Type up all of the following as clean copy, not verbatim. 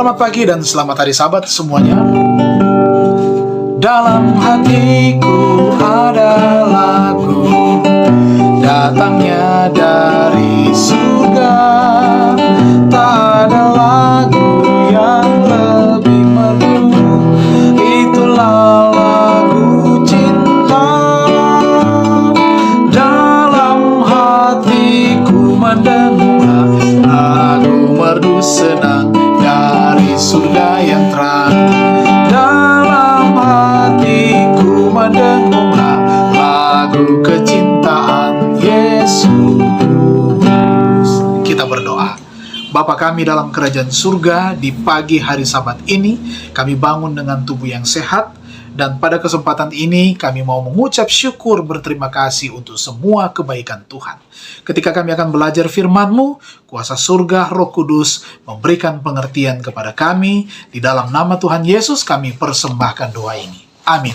Selamat pagi dan selamat hari Sabat semuanya. Dalam hatiku ada lagu datangnya dari surga. Tak ada lagu yang lebih merdu, itulah lagu cinta. Dalam hatiku mendengar lagu merdu senang dari surga yang terang. Dalam hatiku mendengar lagu kecintaan Yesus. Kita berdoa. Bapa kami dalam kerajaan surga, di pagi hari Sabat ini kami bangun dengan tubuh yang sehat, dan pada kesempatan ini kami mau mengucap syukur berterima kasih untuk semua kebaikan Tuhan. Ketika kami akan belajar firman-Mu, kuasa surga Roh Kudus memberikan pengertian kepada kami. Di dalam nama Tuhan Yesus kami persembahkan doa ini. Amin.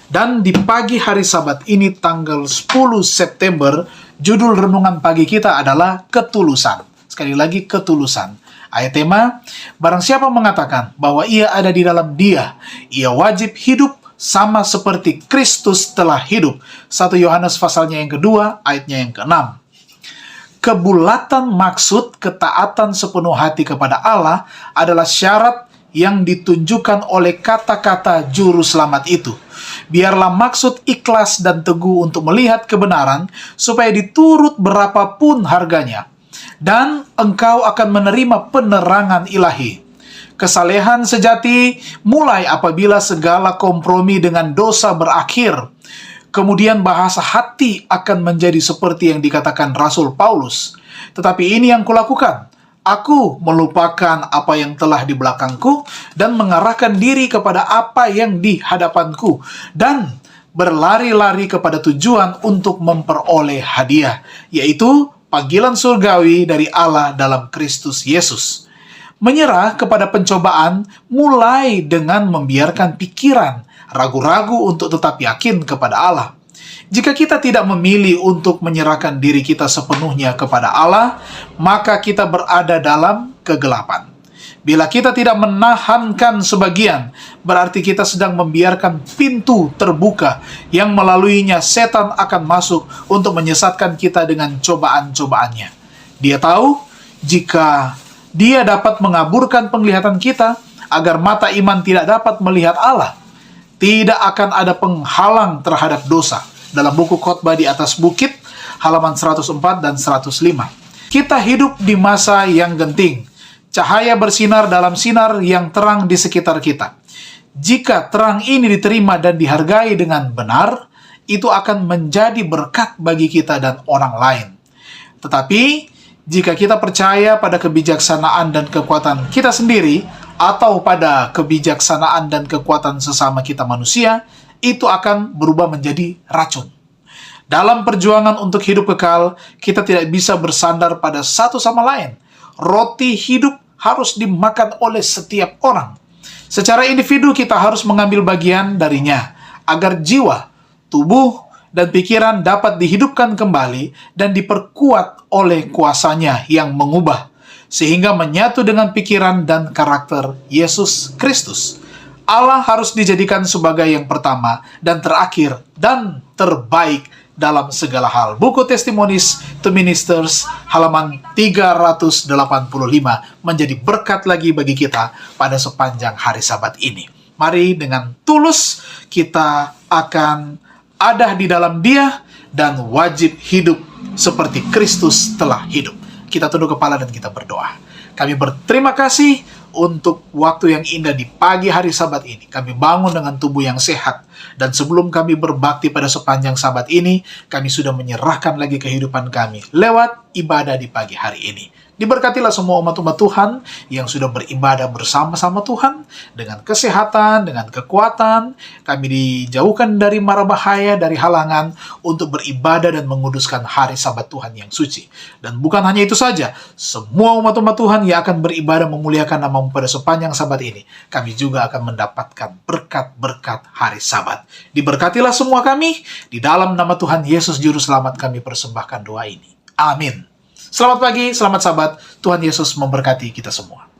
Dan di pagi hari Sabat ini tanggal 10 September, judul renungan pagi kita adalah ketulusan. Sekali lagi, ketulusan. Ayat tema, barang siapa mengatakan bahwa ia ada di dalam Dia, ia wajib hidup sama seperti Kristus telah hidup. 1 Yohanes pasalnya yang kedua, ayatnya yang ke-6. Kebulatan maksud ketaatan sepenuh hati kepada Allah adalah syarat yang ditunjukkan oleh kata-kata juru selamat itu. Biarlah maksud ikhlas dan teguh untuk melihat kebenaran, supaya diturut berapapun harganya, dan engkau akan menerima penerangan ilahi. Kesalehan sejati mulai apabila segala kompromi dengan dosa berakhir. Kemudian bahasa hati akan menjadi seperti yang dikatakan Rasul Paulus. Tetapi ini yang kulakukan. Aku melupakan apa yang telah di belakangku dan mengarahkan diri kepada apa yang di hadapanku, dan berlari-lari kepada tujuan untuk memperoleh hadiah, yaitu panggilan surgawi dari Allah dalam Kristus Yesus. Menyerah kepada pencobaan mulai dengan membiarkan pikiran ragu-ragu untuk tetap yakin kepada Allah. Jika kita tidak memilih untuk menyerahkan diri kita sepenuhnya kepada Allah, maka kita berada dalam kegelapan. Bila kita tidak menahankan sebagian, berarti kita sedang membiarkan pintu terbuka yang melaluinya setan akan masuk untuk menyesatkan kita dengan cobaan-cobaannya. Dia tahu jika dia dapat mengaburkan penglihatan kita agar mata iman tidak dapat melihat Allah, tidak akan ada penghalang terhadap dosa. Dalam buku Khotbah di atas Bukit, halaman 104 dan 105. Kita hidup di masa yang genting. Cahaya bersinar dalam sinar yang terang di sekitar kita. Jika terang ini diterima dan dihargai dengan benar, itu akan menjadi berkat bagi kita dan orang lain. Tetapi, jika kita percaya pada kebijaksanaan dan kekuatan kita sendiri, atau pada kebijaksanaan dan kekuatan sesama kita manusia, itu akan berubah menjadi racun. Dalam perjuangan untuk hidup kekal, kita tidak bisa bersandar pada satu sama lain. Roti hidup harus dimakan oleh setiap orang. Secara individu kita harus mengambil bagian darinya, agar jiwa, tubuh, dan pikiran dapat dihidupkan kembali dan diperkuat oleh kuasanya yang mengubah, sehingga menyatu dengan pikiran dan karakter Yesus Kristus. Allah harus dijadikan sebagai yang pertama dan terakhir dan terbaik dalam segala hal. Buku Testimonies to Ministers halaman 385 menjadi berkat lagi bagi kita pada sepanjang hari Sabat ini. Mari dengan tulus kita akan ada di dalam Dia dan wajib hidup seperti Kristus telah hidup. Kita tunduk kepala dan kita berdoa. Kami berterima kasih untuk waktu yang indah di pagi hari Sabat ini. Kami bangun dengan tubuh yang sehat. Dan sebelum kami berbakti pada sepanjang Sabat ini, kami sudah menyerahkan lagi kehidupan kami lewat ibadah di pagi hari ini. Diberkatilah semua umat-umat Tuhan yang sudah beribadah bersama-sama Tuhan dengan kesehatan, dengan kekuatan. Kami dijauhkan dari mara bahaya, dari halangan untuk beribadah dan menguduskan hari Sabat Tuhan yang suci. Dan bukan hanya itu saja, semua umat-umat Tuhan yang akan beribadah memuliakan nama-Mu pada sepanjang Sabat ini, kami juga akan mendapatkan berkat-berkat hari Sabat. Diberkatilah semua kami, di dalam nama Tuhan Yesus Juru Selamat kami persembahkan doa ini. Amin. Selamat pagi, selamat Sabat. Tuhan Yesus memberkati kita semua.